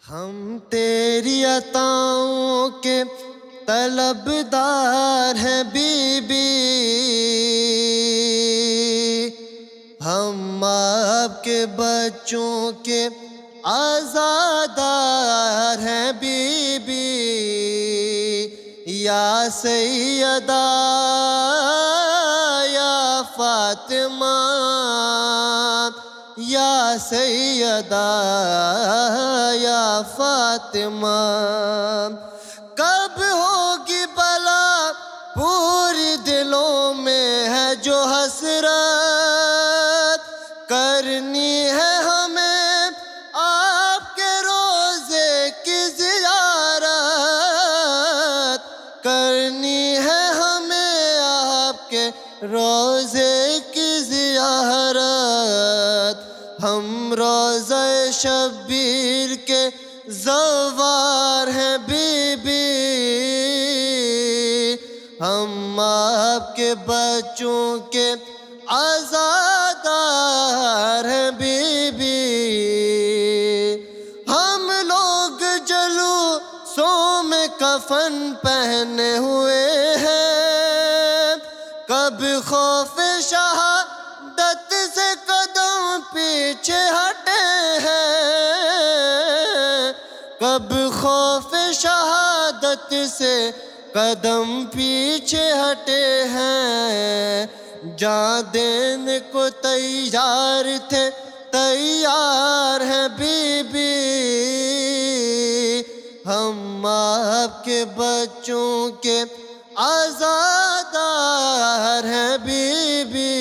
हम तेरी अताओं के तलबदार हैं बीबी, हम आपके बच्चों के आज़ादार हैं बीबी। या सैयदा या फातिमा, या सैयदा या फातिमा, कब होगी भला पूरी दिलों में है जो हसरत, करनी है हमें आपके रोज़े की ज़ियारत, करनी है हमें आपके रोज़े की ज़ियारत। हम रोज़े शब्बीर के ज़वार हैं बीबी, हम आपके बच्चों के आज़ादार हैं बीबी। हम लोग जलूसों में कफन पहने हुए हैं, कब खौफ शहादत से कदम पीछे हटे हैं, कब खौफ शहादत से कदम पीछे हटे हैं। जान देने को तैयार थे, तैयार हैं बीबी, हम आपके बच्चों के आज़ादार हैं बीबी।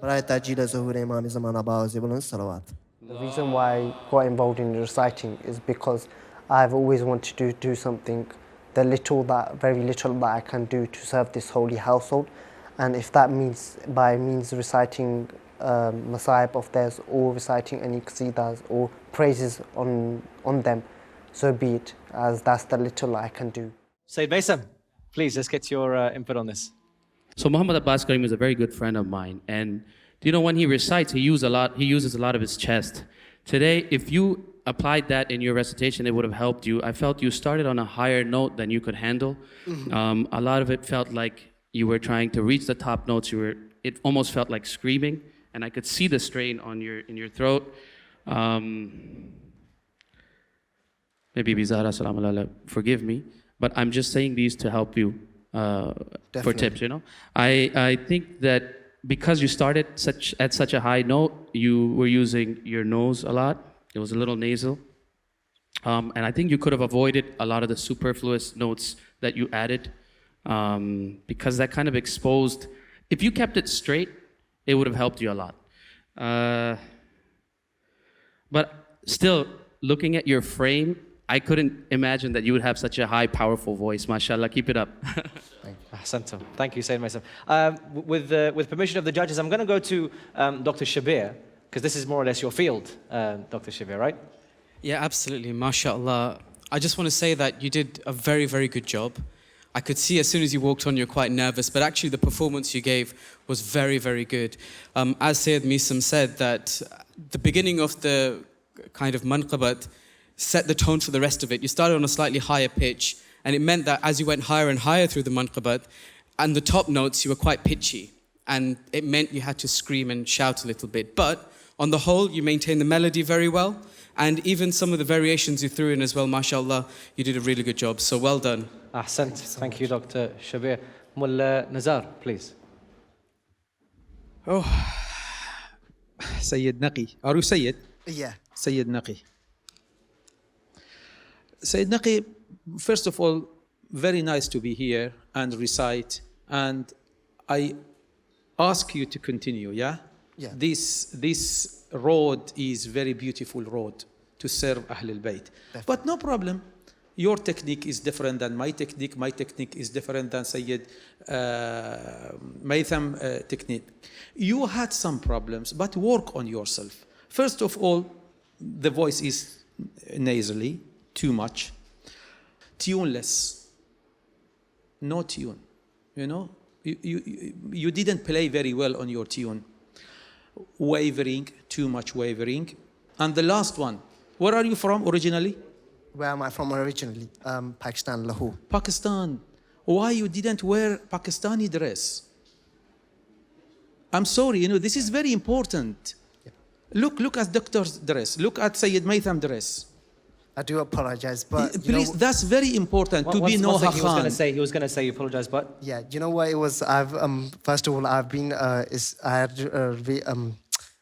बराए ताजील ज़हूर इमाम ज़मान अब्बास बुलंद सलावत। The reason why I got involved in reciting is because I've always wanted to do something, the little that, very little that I can do to serve this holy household. And if that means by means reciting masahib of theirs, or reciting any qasidas or praises on them, so be it, as that's the little I can do. Sayyid Maysam, please, let's get your input on this. So Muhammad Abbas Karim is a very good friend of mine, and you know, when he recites, he uses a lot of his chest. Today, if you applied that in your recitation, it would have helped you. I felt you started on a higher note than you could handle. A lot of it felt like you were trying to reach the top notes. It almost felt like screaming, and I could see the strain on in your throat. Maybe Bizarra, salam alaikum, forgive me, but I'm just saying these to help you for tips. You know, I think that because you started at such a high note, you were using your nose a lot. It was a little nasal. And I think you could have avoided a lot of the superfluous notes that you added, because that kind of exposed, if you kept it straight, it would have helped you a lot. But still, looking at your frame, I couldn't imagine that you would have such a high, powerful voice. MashaAllah, keep it up. Ahsantum. Thank you, Sayyid Maysam. With permission of the judges, I'm going to go to Dr. Shabir, because this is more or less your field, Dr. Shabir, right? Yeah, absolutely. MashaAllah. I just want to say that you did a very, very good job. I could see as soon as you walked on, you're quite nervous, but actually the performance you gave was very, very good. As Sayyid Maysam said, that the beginning of the kind of manqabat set the tone for the rest of it. You started on a slightly higher pitch, and it meant that as you went higher and higher through the manqabat, and the top notes, you were quite pitchy, and it meant you had to scream and shout a little bit. But on the whole, you maintained the melody very well, and even some of the variations you threw in as well, mashallah, you did a really good job. So well done. Ahsant. Thank you, Dr. Shabir. Mullah Nazar, please. Oh, Sayyid Naqi. Are you Sayyid? Yeah. Sayyid Naqi. Sayyid Naqi, first of all, very nice to be here and recite. And I ask you to continue, yeah? Yeah. This road is very beautiful road to serve Ahlul Bayt. But no problem. Your technique is different than my technique. My technique is different than Sayyid Maysam technique. You had some problems, but work on yourself. First of all, the voice is nasally, too much. Tuneless. No tune. You know, you didn't play very well on your tune. Wavering, too much wavering. And the last one, Where are you from originally? Where am I from originally? Pakistan, Lahore. Pakistan. Why you didn't wear Pakistani dress? I'm sorry, this is very important. Look at doctor's dress. Look at Sayyid Maytham dress. I do apologize, but Please, that's very important to be Noha Khan. He was going to say you apologize, but yeah, you know what it was? I've first of all, I've been I had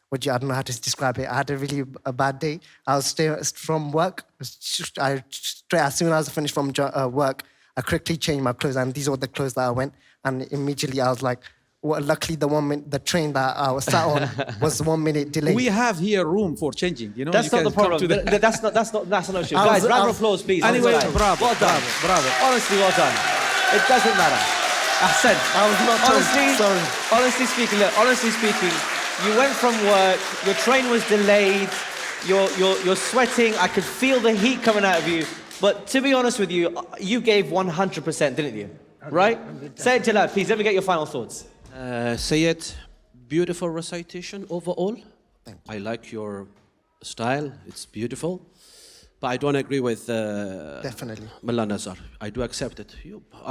I don't know how to describe it. I had a really bad day. I was from work. As soon as I finished from work, I quickly changed my clothes, and these were the clothes that I went. And immediately I was like, well, luckily the train that I was sat on was 1 minute delayed. We have here room for changing. That's not the problem. That's not an issue. Guys, round of applause, please. Anyway, bravo, well done. bravo. Honestly, well done. It doesn't matter. Ahsan. I was not sorry. Honestly speaking, you went from work, your train was delayed, you're sweating, I could feel the heat coming out of you. But to be honest with you, you gave 100%, didn't you? Right? Say it, Jalal, please, let me get your final thoughts. Sayyid, beautiful recitation overall. I like your style, it's beautiful. But I don't agree with Definitely. Mullah Nazar. I do accept it.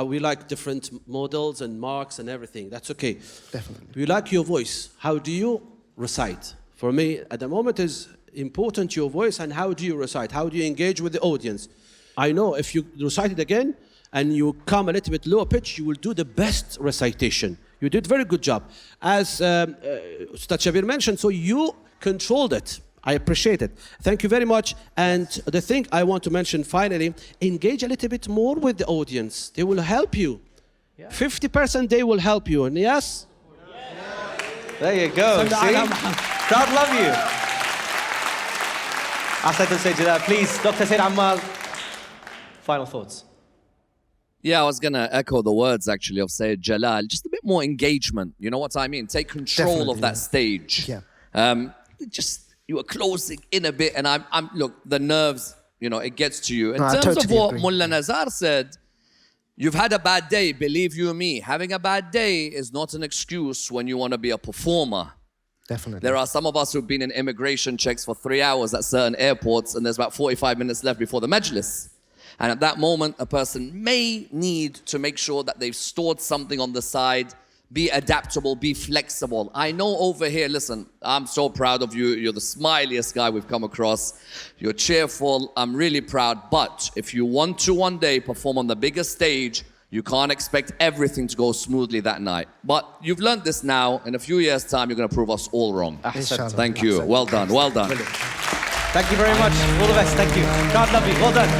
We like different models and marks and everything. That's okay. Definitely. We like your voice. How do you recite? For me, at the moment, is important your voice and how do you recite? How do you engage with the audience? I know if you recite it again and you come a little bit lower pitch, you will do the best recitation. You did a very good job. As Ustad Shabir mentioned, so you controlled it. I appreciate it. Thank you very much. And the thing I want to mention finally, engage a little bit more with the audience. They will help you. 50% they will help you. And yes? There you go. See? Crowd love you. Ahsan to say Jalal. Please, Dr. Sayyid Ammal, final thoughts. Yeah, I was going to echo the words, actually, of Sayyid Jalal. Just a bit more engagement. You know what I mean? Take control of that stage. Yeah. You were closing in a bit, and I'm look, the nerves, it gets to you. In No, I terms of totally what agree. Mullah Nazar said, you've had a bad day, believe you me. Having a bad day is not an excuse when you want to be a performer. Definitely. There are some of us who've been in immigration checks for 3 hours at certain airports, and there's about 45 minutes left before the majlis. And at that moment, a person may need to make sure that they've stored something on the side, be adaptable, be flexible. I know over here, listen, I'm so proud of you. You're the smiliest guy we've come across. You're cheerful. I'm really proud. But if you want to one day perform on the biggest stage, you can't expect everything to go smoothly that night. But you've learned this now. In a few years' time, you're going to prove us all wrong. Inshallah. Thank you. Well done. Well done. Brilliant. Thank you very much. All the best. Thank you. God love you. Well done.